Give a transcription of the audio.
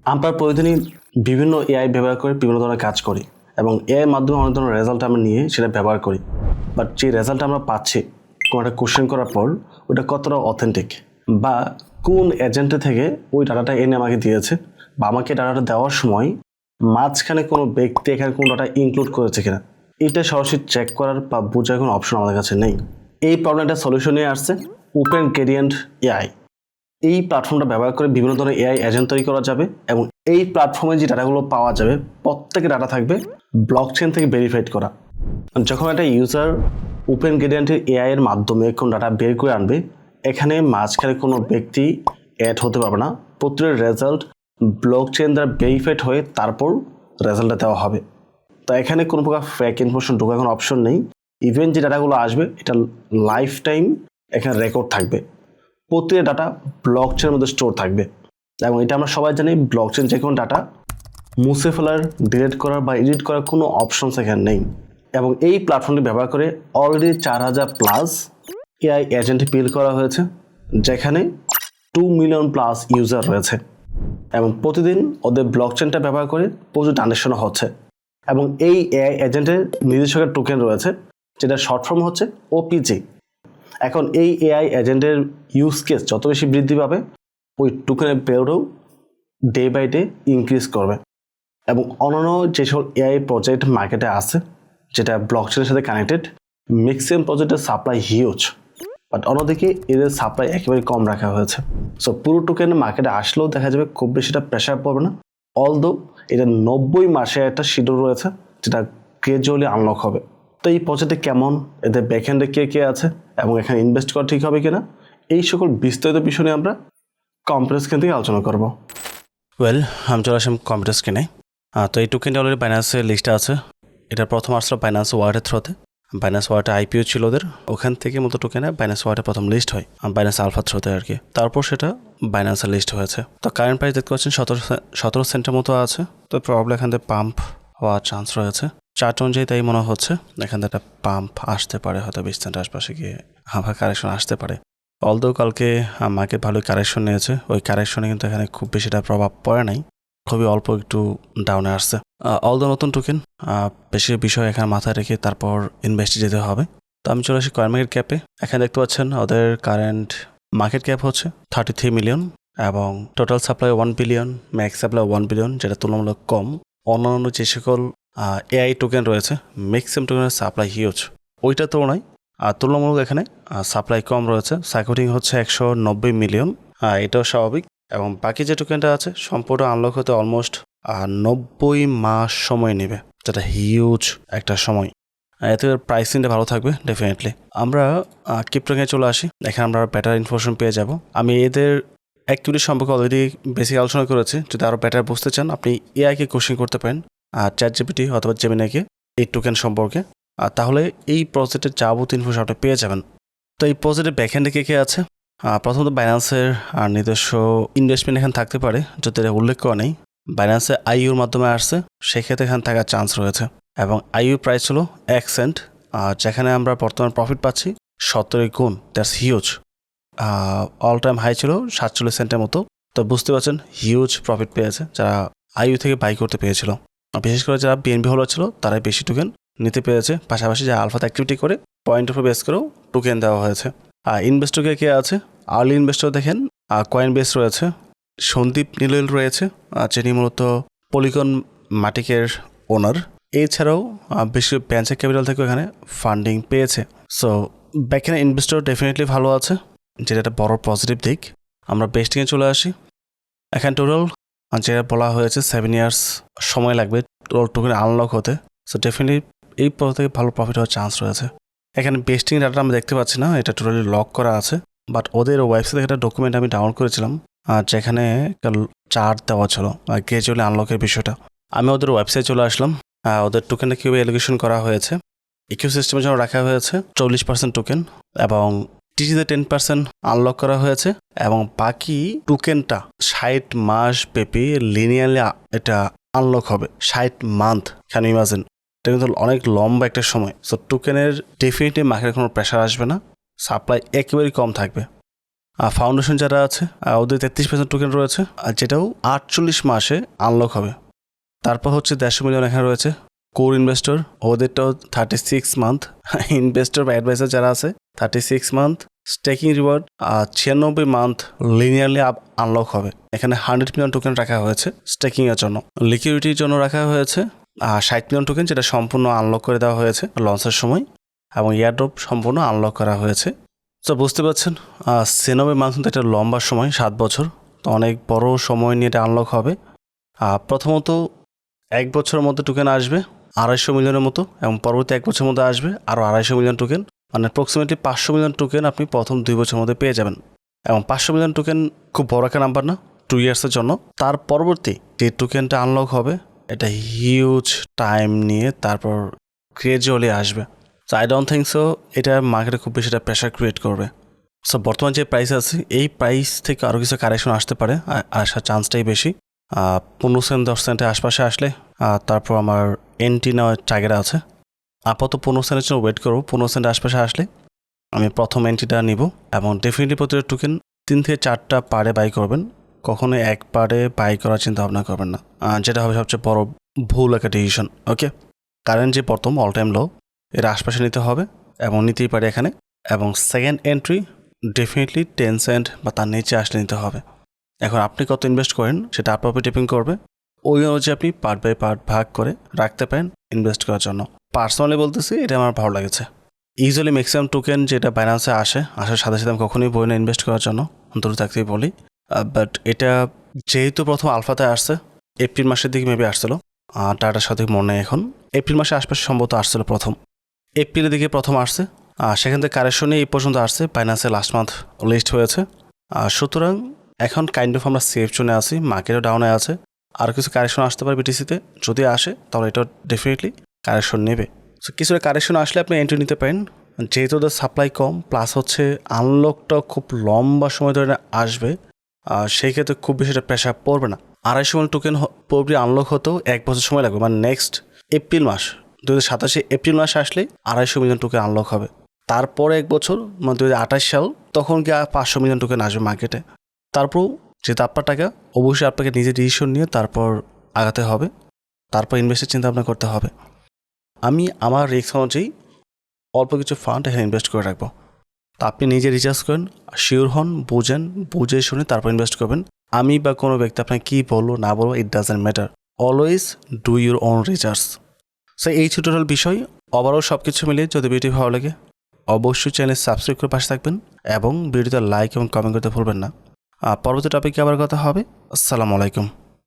আমরা প্রতিদিনই বিভিন্ন এআই ব্যবহার করে বিভিন্ন ধরনের কাজ করি এবং এআই এর মাধ্যমে অনেক ধরনের রেজাল্ট আমরা নিয়ে সেটা ব্যবহার করি। বাট যে রেজাল্ট আমরা পাচ্ছি কোনো একটা কোশ্চেন করার পর ওটা কতটা অথেন্টিক, বা কোন এজেন্টে থেকে ওই ডাটাটা এনে আমাকে দিয়েছে, বা আমাকে ডাটাটা দেওয়ার সময় মাঝখানে কোনো ব্যক্তি এখানে কোনো ডাটা ইনক্লুড করেছে কিনা, এটা সরাসরি চেক করার বা বোঝার কোনো অপশন আমাদের কাছে নেই। এই প্রবলেমটা সলিউশন নিয়ে আসছে ওপেন গ্রেডিয়েন্ট এআই। এই প্ল্যাটফর্মটা ব্যবহার করে বিভিন্ন ধরনের এআই এজেন্ট তৈরি করা যাবে এবং এই প্ল্যাটফর্মে যে ডাটাগুলো পাওয়া যাবে প্রত্যেক ডাটা থাকবে ব্লকচেন থেকে ভেরিফাইড করা। যখন একটা ইউজার ওপেন গ্রেডিয়েন্টের এআই এর মাধ্যমে কোন ডাটা বের করে আনবে, এখানে মাঝখানে কোনো ব্যক্তি অ্যাড হতে পারবে না। প্রতিটা রেজাল্ট ব্লকচেন দ্বারা ভেরিফাইড হয়ে তারপর রেজাল্টটা দেওয়া হবে। তো এখানে কোনো প্রকার ফেক ইনফরমেশন ঢোকার কোনো অপশন নেই। ইভেন যে ডাটাগুলো আসবে এটা লাইফ টাইম এখানে রেকর্ড থাকবে, প্রতিটা ডাটা ব্লকচেনের মধ্যে স্টোর থাকবে। এবং এটা আমরা সবাই জানি ব্লকচেন যে কোনো ডাটা মুছে ফেলার, ডিলিট করার বা এডিট করার কোনো অপশনস এখানে নেই। এবং এই প্ল্যাটফর্মটি ব্যবহার করে অলরেডি 4000+ এআই এজেন্ট বিল্ড করা হয়েছে, যেখানে 2 মিলিয়ন প্লাস ইউজার রয়েছে এবং প্রতিদিন ওদের ব্লকচেনটা ব্যবহার করে প্রচুর ট্রানজাকশন হচ্ছে। এবং এই এআই এজেন্টের নিজস্ব একটা টোকেন রয়েছে, যেটা শর্ট ফর্ম হচ্ছে ওপিজি। এখন এই এআই এজেন্টের ইউজ কেস যত বেশি বৃদ্ধি পাবে, ওই টোকেনের পেয়ারও ডে বাই ডে ইনক্রিজ করবে। এবং অন্যান্য যে সকল এআই প্রজেক্ট মার্কেটে আছে যেটা ব্লকচেনের সাথে কানেক্টেড, ম্যাক্সিমাম প্রজেক্টের সাপ্লাই হিউজ, বাট অন্যদিকে এদের সাপ্লাই একেবারে কম রাখা হয়েছে। সো পুরো টোকেন মার্কেটে আসলেও দেখা যাবে খুব বেশিটা প্রেশার পড়বে না। অলদো এটা 90 মাসে একটা শিডিউল রয়েছে যেটা গ্রাজুয়ালি আনলক হবে। তো এই প্রজেক্টে কেমন, এদের ব্যাকএন্ডে কে কে আছে এবং এখানে ইনভেস্ট করা ঠিক হবে কিনা, এই সকল বিস্তারিত বিষয় নিয়ে আমরা কম্পিউটার স্ক্রিন থেকে আলোচনা করব। আমি চলে আসলাম কম্পিউটার স্ক্রিনে। তো এই টোকেনটা অলরেডি বাইন্যান্সের লিস্টে আছে। এটা প্রথম আসলো বাইন্যান্স ওয়ালেটের থ্রুতে। বাইন্যান্স ওয়ালেটে আইপিও ছিল ওদের, ওখান থেকে মতো টোকেনে বাইন্যান্স ওয়ালেটে প্রথম লিস্ট হয় বাইন্যান্স আলফা থ্রুতে আর কি। তারপর সেটা বাইন্যান্সের লিস্ট হয়েছে। তো কারেন্ট প্রাইস দেখতে পাচ্ছেন 17 সেন্টের মতো আছে। তো প্রবলেম এখান থেকে পাম্প হওয়ার চান্স রয়েছে। চার্ট অনুযায়ী তাই মনে হচ্ছে এখান থেকে একটা পাম্প আসতে পারে, হয়তো 20 সেন্ট আশপাশে গিয়ে আবার কারেকশন আসতে পারে। অলদো কালকে মার্কেট ভালোই কারেকশন নিয়েছে, ওই কারেকশনে কিন্তু এখানে খুব বেশিটা প্রভাব পড়ে নাই, খুবই অল্প একটু ডাউনে আসছে। অলদো নতুন টোকেন, বেশি বিষয় এখানে মাথায় রেখে তারপর ইনভেস্টে যেতে হবে। তো আমি চলে আসি কয়েন মার্কেট ক্যাপে। এখানে দেখতে পাচ্ছেন ওদের কারেন্ট মার্কেট ক্যাপ হচ্ছে 33 মিলিয়ন এবং total supply 1 billion, max supply 1 billion, যেটা তুলনামূলক কম। অন্যান্য যে সকল এআই টোকেন রয়েছে ম্যাক্সিমাম টোকেনের সাপ্লাই হিউজ, ওইটার তুলনায় তুলনামূলক এখানে সাপ্লাই কম রয়েছে। সাইকোটিং হচ্ছে 190 মিলিয়ন, এটাও স্বাভাবিক। এবং বাকি যে টোকেনটা আছে সম্পূর্ণ আনলক হতে অলমোস্ট 90 মাস সময় নেবে, যেটা হিউজ একটা সময়। এতে প্রাইসিংটা ভালো থাকবে ডেফিনেটলি। আমরা ক্রিপ্টোকে চলে আসি, এখানে আমরা বেটার ইনফরমেশন পেয়ে যাব। আমি এদের অ্যাক্টিভিটি সম্পর্কে অলরেডি বেসিক আলোচনা করেছি। যদি আরও বেটার বুঝতে চান আপনি এআইকে কোশ্চেন করতে পারেন, চ্যাটজিপিটি অথবা জেমিনাইকে এই টোকেন সম্পর্কে, তাহলে এই প্রজেক্টের যাবতীয় ইনফরমেশন আপনি পেয়ে যাবেন। তো এই প্রজেক্টের ব্যাকএন্ডে কে কে আছে? প্রথমত বাইন্যান্সের নিজস্ব ইনভেস্টমেন্ট এখানে থাকতে পারে, যদি এটা উল্লেখ করা নেই। বাইন্যান্সে আইইউর মাধ্যমে আসছে, সেক্ষেত্রে এখানে থাকার চান্স রয়েছে। এবং আইইউ প্রাইস হলো 1 সেন্ট, যেখানে আমরা বর্তমানে প্রফিট পাচ্ছি 17 গুণ। That's huge. All time high ছিল 47 সেন্টের মতো। তো বুঝতে পারছেন হিউজ প্রফিট পেয়েছে যারা আইইউ থেকে বাই করতে পেরেছিল। বিশেষ করে যারা বিএনবি হোল্ডার ছিল তারাই বেশি টোকেন নিতে পেরেছে। পাশাপাশি যারা আলফাতে অ্যাক্টিভিটি করে পয়েন্টের উপর বেস করেও টোকেন দেওয়া হয়েছে। ইনভেস্টরকে কে আছে? আর্লি ইনভেস্টর দেখেন কয়েন বেস রয়েছে, সন্দীপ নীলল রয়েছে, যিনি মূলত পলিগন মাটিকের ওনার। এছাড়াও বেশি ভেঞ্চার ক্যাপিটাল থেকে এখানে ফান্ডিং পেয়েছে। সো ব্যাকএন্ড ইনভেস্টর ডেফিনেটলি ভালো আছে, যেটা একটা বড় পজিটিভ দিক। আমরা বেস্টিংয়ে চলে আসি। এখানে টোটাল যেটা বলা হয়েছে 7 ইয়ার্স সময় লাগবে টোকেন আনলক হতে। সো ডেফিনেটলি এই পথ থেকে ভালো প্রফিট হওয়ার চান্স রয়েছে। এখানে বেস্টিং ডাটা আমরা দেখতে পাচ্ছি না, এটা টোটালি লক করা আছে। বাট ওদের ওয়েবসাইটে একটা ডকুমেন্ট আমি ডাউনলোড করেছিলাম, যেখানে চার্ট দেওয়া ছিল গ্রাজুয়ালি আনলকের বিষয়টা। আমি ওদের ওয়েবসাইটে চলে আসলাম। ওদের টোকেনটা কীভাবে এলোকেশন করা হয়েছে, ইকোসিস্টেমের জন্য রাখা হয়েছে 40% টোকেন এবং টিটিতে 10% আনলক করা হয়েছে। এবং বাকি টোকেনটা 60 মাস ব্যাপী লিনিয়ারলি এটা আনলক হবে। 60 মান্থ, ক্যান ইউ ইমাজিন? এটা কিন্তু অনেক লম্বা একটা সময়। সো টোকেনের ডেফিনেটলি মার্কেটে কোনো প্রেশার আসবে না, সাপ্লাই একেবারেই কম থাকবে। ফাউন্ডেশন যারা আছে ওদের 33% টোকেন রয়েছে, আর যেটাও 48 মাসে আনলক হবে। তারপর হচ্ছে 150 মিলিয়ন এখানে রয়েছে কোর ইনভেস্টর, ওদেরটাও 36 মান্থ। ইনভেস্টর বা অ্যাডভাইসার যারা আছে 36 month. Staking reward 96 month linearly unlock হবে। এখানে 100 মিলিয়ন টোকেন রাখা হয়েছে স্টেকিংয়ের জন্য। লিকুইডিটির জন্য রাখা হয়েছে 60 মিলিয়ন টোকেন, যেটা সম্পূর্ণ আনলক করে দেওয়া হয়েছে লঞ্চের সময়, এবং এয়ারড্রপ সম্পূর্ণ আনলক করা হয়েছে। তো বুঝতে পারছেন 96 মান্থ কিন্তু একটা লম্বা সময়, 7 বছর, তো অনেক বড় সময় নিয়ে এটা আনলক হবে। প্রথমত 1 বছরের মধ্যে টোকেন আসবে 250 মিলিয়নের মতো, এবং পরবর্তী 1 বছরের মধ্যে আসবে আরও 250 মিলিয়ন টোকেন, মানে অ্যাপ্রক্সিমেটলি 500 মিলিয়ন টোকেন আপনি প্রথম 2 বছরের মধ্যে পেয়ে যাবেন। এবং 500 মিলিয়ন টোকেন খুব বড় একটা নাম্বার না 2 ইয়ার্সের জন্য। তার পরবর্তী যে টোকেনটা আনলক হবে এটা হিউজ টাইম নিয়ে তারপর গ্রেজুয়ালি আসবে। So I don't think so এটা মার্কেটে খুব বেশি একটা প্রেশার ক্রিয়েট করবে। সো বর্তমান যে প্রাইস আছে এই প্রাইস থেকে আরও কিছু কারেকশন আসতে পারে, আসার চান্সটাই বেশি। 15 সেন্ট 10 সেন্টের আশপাশে আসলে তারপর আমার এন্ট্রি নেওয়ার টার্গেট আছে। আপাতত 15 সেন্টের জন্য ওয়েট করবো। 15 সেন্টের আশপাশে আসলে আমি প্রথম এন্ট্রিটা নিব, এবং ডেফিনেটলি প্রতিটা টোকেন 3 থেকে 4টা পারে বাই করবেন, কখনো এক পারে বাই করার চিন্তা ভাবনা করবেন না, যেটা হবে সবচেয়ে বড় ভুল একটা ডিসিশন। ওকে, কারেন্ট যে প্রথম অল টাইম লো এর আশপাশে নিতে হবে, এবং নিতেই পারে এখানে। এবং সেকেন্ড এন্ট্রি ডেফিনেটলি 10 সেন্ট বা তার নিচে আসলে নিতে হবে। এখন আপনি কত ইনভেস্ট করেন সেটা আপনার উপর ডিপেন্ড করবে। ওই অনুযায়ী আপনি পার্ট বাই পার্ট ভাগ করে রাখতে পারেন ইনভেস্ট করার জন্য। পার্সোনালি বলতেছি এটা আমার ভালো লেগেছে। ইউজুয়ালি ম্যাক্সিমাম টোকেন যেটা বাইন্যান্সে আসার সাথে সাথে আমি কখনোই বই না ইনভেস্ট করার জন্য, দূরে থাকতেই বলি। বাট এটা যেহেতু প্রথম আলফাতে আসছে, এপ্রিল মাসের দিকে মেবি আসছিলো, টাটার সাথে মনে নেই এখন, এপ্রিল মাসে আশপাশে সম্ভবত আসছিলো প্রথম, এপ্রিলের দিকে প্রথম আসছে। সেখান থেকে কারেকশনে এই পর্যন্ত আসছে, বাইন্যান্সে লাস্ট মান্থ লিস্ট হয়েছে। সুতরাং এখন কাইন্ড অফ আমরা সেফ জোনে আছি, মার্কেটও ডাউনে আছে। আর কিছু কারেকশন আসতে পারে বিটিসিতে, যদি আসে তাহলে এটা ডেফিনেটলি কারেকশন নেবে। সো কিছুটা কারেকশন আসলে আপনি এন্ট্রি নিতে পারেন, যেহেতু ওদের সাপ্লাই কম, প্লাস হচ্ছে আনলকটাও খুব লম্বা সময় ধরে আসবে, সেই ক্ষেত্রে খুব বেশি একটা প্রেশার পড়বে না। 250 মিলিয়ন টোকেন পুরোপুরি আনলক হতেও 1 বছর সময় লাগবে, মানে নেক্সট এপ্রিল মাস 2027 এপ্রিল মাসে আসলে 250 মিলিয়ন টোকেন আনলক হবে। তারপরে 1 বছর মানে 2028 সাল, তখন গিয়ে 500 মিলিয়ন টোকেন আসবে মার্কেটে। তারপর যেহেতু আপনার টাকা, অবশ্যই আপনাকে নিজে ডিসিশন নিয়ে তারপর আগাতে হবে, তারপর ইনভেস্টের চিন্তা ভাবনা করতে হবে। আমি আমার রিস্ক অনুযায়ী অল্প কিছু ফান্ড এখানে ইনভেস্ট করে রাখবো। তা আপনি নিজে রিচার্জ করেন, শিওর হন, বুঝে শুনে তারপর ইনভেস্ট করবেন। আমি বা কোনো ব্যক্তি আপনাকে কী বললো না বলবো, it doesn't matter. Always do your own recharge. So এই ছোটোটাল বিষয় ওভারঅল সব কিছু মিলিয়ে যদি ভিডিও ভালো লাগে অবশ্যই চ্যানেল সাবস্ক্রাইব করে পাশে থাকবেন, এবং ভিডিওতে লাইক এবং কমেন্ট করতে ভুলবেন না। পরবর্তী টপিকে আবার কথা হবে। আসসালামু আলাইকুম।